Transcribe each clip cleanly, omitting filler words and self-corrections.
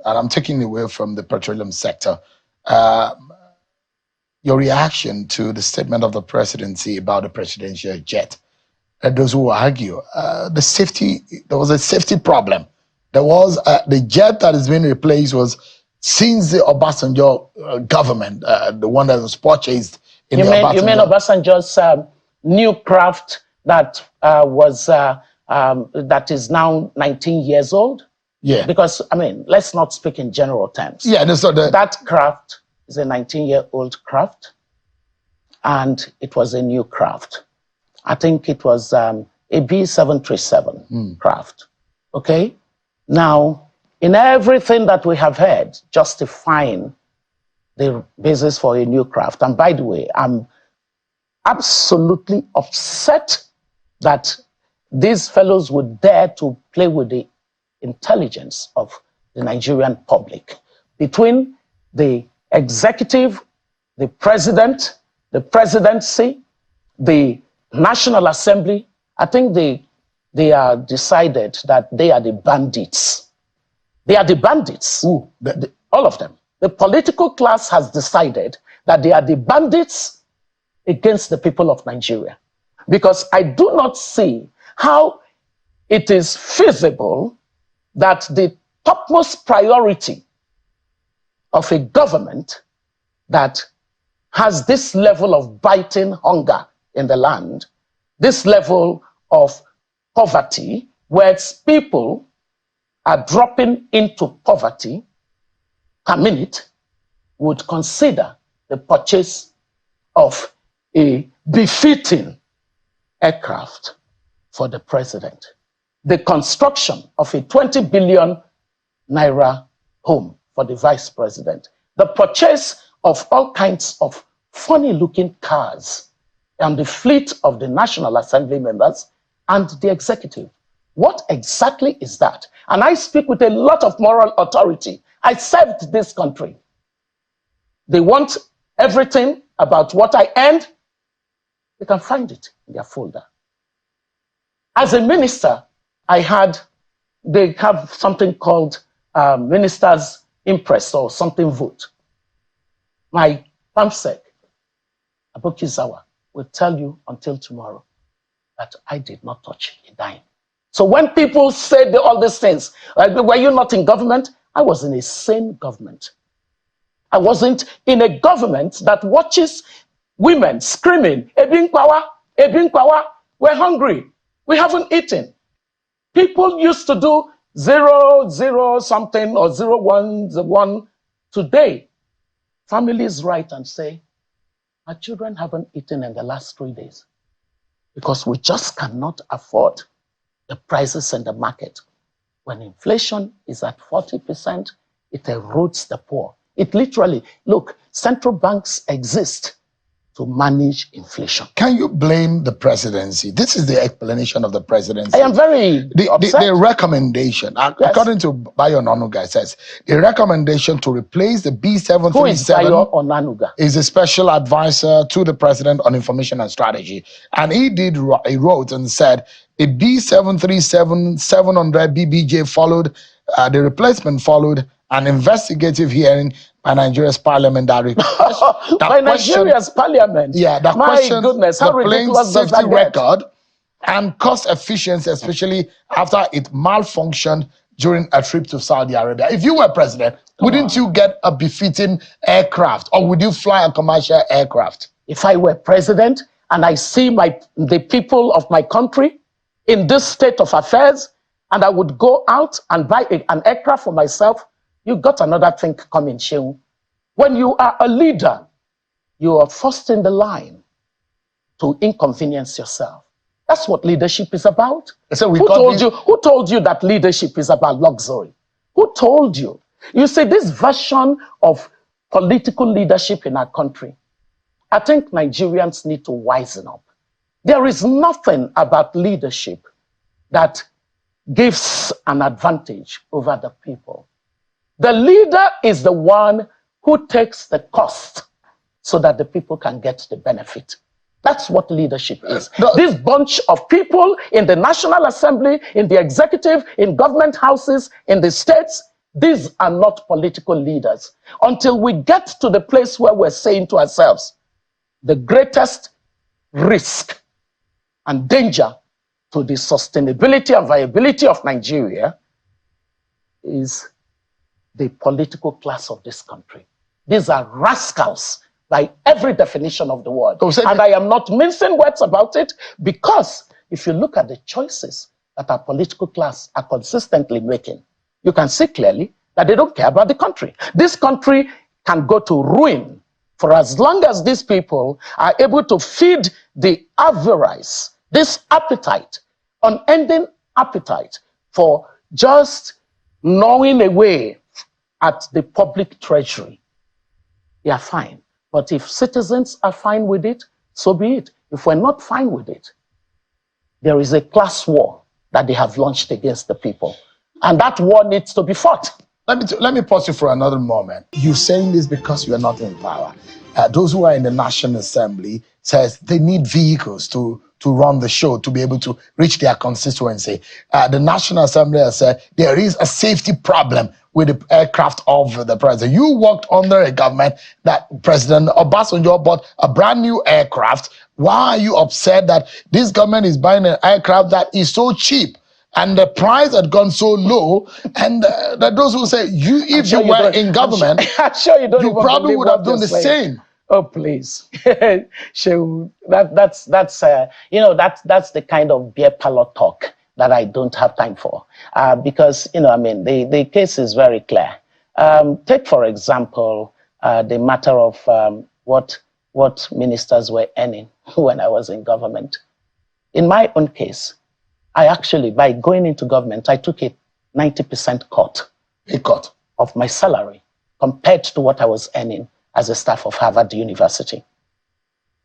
and I'm taking away from the petroleum sector, your reaction to the statement of the presidency about the presidential jet. Those who argue there was a safety problem. There was the jet that is being replaced was since the Obasanjo government, the one that was purchased in you mean Obasanjo's new craft that that is now 19 years old? Yeah. Because, I mean, let's not speak in general terms. Yeah, no, so that craft is a 19-year-old craft, and it was a new craft. I think it was a B737 craft. Okay? Now, in everything that we have heard justifying the basis for a new craft, and by the way, I'm absolutely upset that these fellows would dare to play with the intelligence of the Nigerian public. Between the executive, the president, the presidency, the National Assembly, I think they are decided that they are the bandits. They are the bandits. All of them. The political class has decided that they are the bandits against the people of Nigeria. Because I do not see how it is feasible that the topmost priority of a government that has this level of biting hunger in the land, this level of poverty, where its people are dropping into poverty per minute, would consider the purchase of a befitting aircraft for the president, the construction of a 20 billion naira home for the vice president, the purchase of all kinds of funny-looking cars, and the fleet of the National Assembly members and the executive. What exactly is that? And I speak with a lot of moral authority. I served this country. They want everything about what I earned. They can find it in their folder. As a minister, they have something called Minister's Impress or something vote. My PAMSEC, Abokizawa, will tell you until tomorrow that I did not touch a dime. So when people say all these things, were you not in government? I was in a sane government. I wasn't in a government that watches women screaming, Ebin Kwawa, we're hungry, we haven't eaten. People used to do 0, something or 1. Today, families write and say, our children haven't eaten in the last 3 days because we just cannot afford the prices in the market. When inflation is at 40%, it erodes the poor. It literally, look, central banks exist to manage inflation. Can you blame the presidency? This is the explanation of the presidency. I am very upset. The recommendation, yes, according to Bayo Onanuga, says the recommendation to replace the B737. Who is Bayo Onanuga? Is a special advisor to the president on information and strategy. And he wrote and said, a B737 700 BBJ followed, the replacement followed an investigative hearing by Nigeria's parliament by Nigeria's parliament? Yeah, that my questions goodness, how the plane ridiculous does safety that get? record and cost efficiency, especially after it malfunctioned during a trip to Saudi Arabia. If you were president, wouldn't you get a befitting aircraft, or would you fly a commercial aircraft? If I were president and I see the people of my country in this state of affairs, and I would go out and buy an aircraft for myself, you got another thing coming, Sheung. When you are a leader, you are first in the line to inconvenience yourself. That's what leadership is about. So who told you that leadership is about luxury? Who told you? You see, this version of political leadership in our country, I think Nigerians need to wisen up. There is nothing about leadership that gives an advantage over the people. The leader is the one who takes the cost so that the people can get the benefit. That's what leadership is. This bunch of people in the National Assembly, in the executive, in government houses, in the states, These are not political leaders. Until we get to the place where we're saying to ourselves, the greatest risk and danger to the sustainability and viability of Nigeria is the political class of this country. These are rascals by every definition of the word. And I am not mincing words about it, because if you look at the choices that our political class are consistently making, you can see clearly that they don't care about the country. This country can go to ruin for as long as these people are able to feed the avarice, this appetite, unending appetite for just gnawing away at the public treasury. They are fine. But if citizens are fine with it, so be it. If we're not fine with it, there is a class war that they have launched against the people. And that war needs to be fought. Let me pause you for another moment. You're saying this because you are not in power. Those who are in the National Assembly says they need vehicles to run the show, to be able to reach their constituency. The National Assembly has said there is a safety problem with the aircraft of the president. You worked under a government that President Obasanjo bought a brand new aircraft. Why are you upset that this government is buying an aircraft that is so cheap? And the price had gone so low, and that those who say, if you were in government, I'm sure you probably would have done the same. Oh, please. That's the kind of beer parlor talk that I don't have time for. Because, the case is very clear. Take, for example, the matter of what ministers were earning when I was in government. In my own case, I actually, by going into government, I took a 90% cut. A cut of my salary compared to what I was earning as a staff of Harvard University.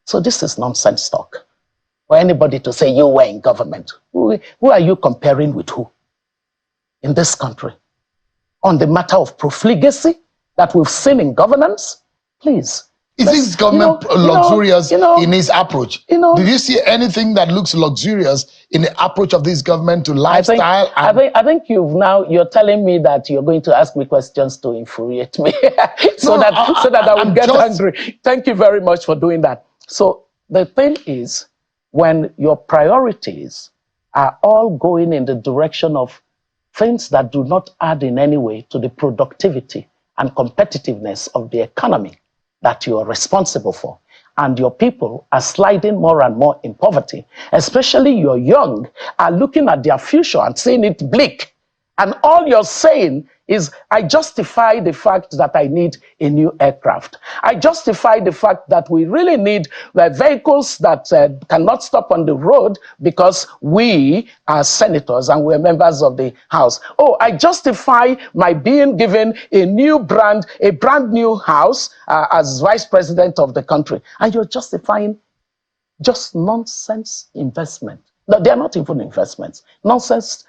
So this is nonsense talk. For anybody to say you were in government, who are you comparing with who in this country? On the matter of profligacy that we've seen in governance, please. Is this government luxurious in its approach? Did you see anything that looks luxurious in the approach of this government to lifestyle? I think you're telling me that you're going to ask me questions to infuriate me, so that I will get angry. Thank you very much for doing that. So the thing is, when your priorities are all going in the direction of things that do not add in any way to the productivity and competitiveness of the economy that you are responsible for, and your people are sliding more and more in poverty, especially your young are looking at their future and seeing it bleak. And all you're saying is, I justify the fact that I need a new aircraft. I justify the fact that we really need vehicles that cannot stop on the road because we are senators and we're members of the House. Oh, I justify my being given a brand new house as vice president of the country. And you're justifying just nonsense investment. No, they're not even investments. Nonsense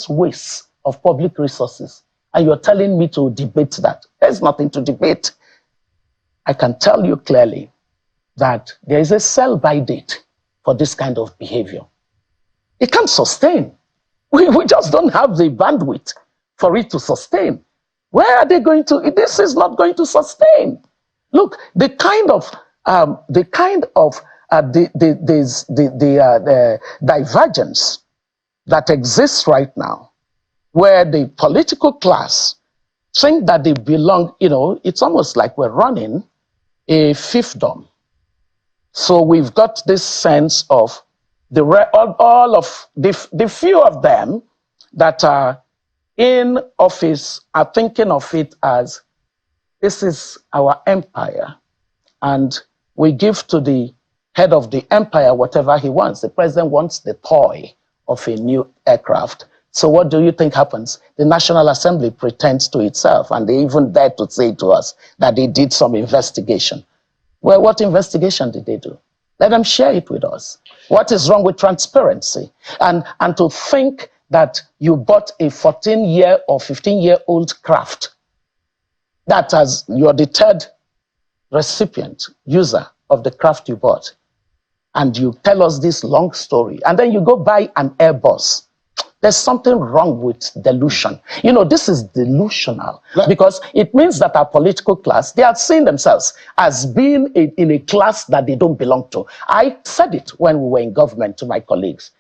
wastes of public resources. And you're telling me to debate that. There's nothing to debate. I can tell you clearly that there is a sell-by date for this kind of behavior. It can't sustain. We just don't have the bandwidth for it to sustain. Where are they going to? This is not going to sustain. Look, the divergence that exists right now, where the political class think that they belong, it's almost like we're running a fiefdom. So we've got this sense of all of the few of them that are in office are thinking of it as, this is our empire, and we give to the head of the empire whatever he wants. The president wants the toy of a new aircraft. So what do you think happens? The National Assembly pretends to itself, and they even dare to say to us that they did some investigation. Well, what investigation did they do? Let them share it with us. What is wrong with transparency? And to think that you bought a 14-year or 15-year-old craft, that as you're the third recipient, user of the craft you bought, and you tell us this long story, and then you go buy an Airbus. there's something wrong with delusion. You know, this is delusional because it means that our political class, they are seeing themselves as being in a class that they don't belong to. I said it when we were in government to my colleagues.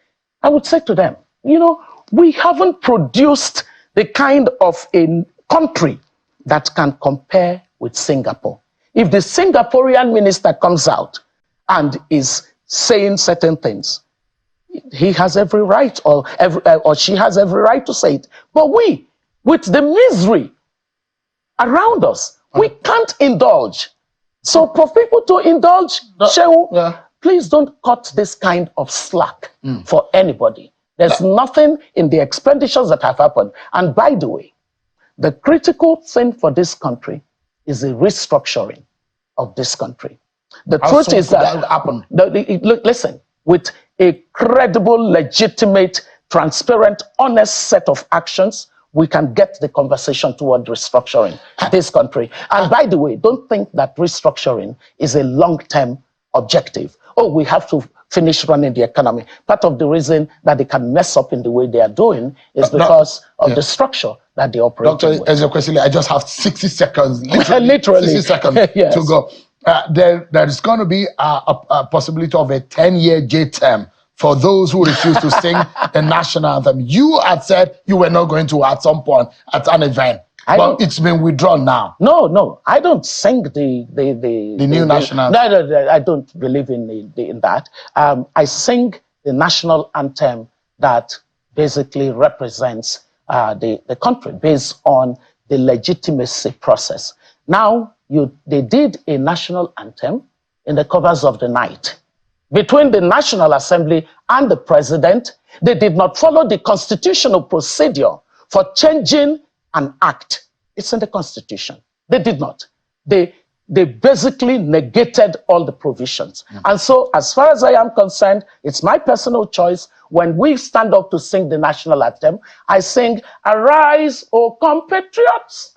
I would say to them, you know, we haven't produced the kind of a country that can compare with Singapore. If the Singaporean minister comes out and is saying certain things, he has every right, or she has every right to say it. But we, with the misery around us, we can't indulge. So for people to indulge, Shehu, please don't cut this kind of slack for anybody. There's nothing in the expenditures that have happened. And by the way, the critical thing for this country is a restructuring of this country. The truth is that happen. Look, listen, with a credible, legitimate, transparent, honest set of actions, we can get the conversation toward restructuring this country. And by the way, don't think that restructuring is a long-term objective. Oh, we have to finish running the economy. Part of the reason that they can mess up in the way they are doing is because of the structure that they operate. Dr. Ezekwesili, I just have 60 seconds, literally 60 seconds yes. to go. There is going to be a possibility of a 10-year J term for those who refuse to sing the national anthem. You had said you were not going to at some point at an event, but it's been withdrawn now. No, I don't sing the new national anthem. No, I don't believe in that. I sing the national anthem that basically represents the country based on the legitimacy process. Now, they did a national anthem in the covers of the night. Between the National Assembly and the president, they did not follow the constitutional procedure for changing an act. It's in the Constitution. They did not. They basically negated all the provisions. And so, as far as I am concerned, it's my personal choice. When we stand up to sing the national anthem, I sing, "Arise, O compatriots."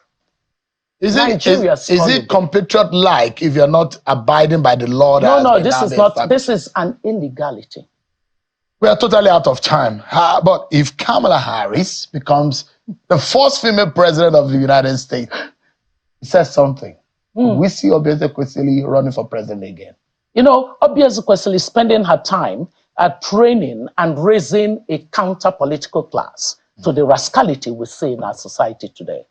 Is it compatriot-like if you're not abiding by the law? No, this is not. This is an illegality. We are totally out of time. But if Kamala Harris becomes the first female president of the United States, it says something. We see Ezekwesili running for president again. You know, Ezekwesili spending her time training and raising a counter-political class to the rascality we see in our society today.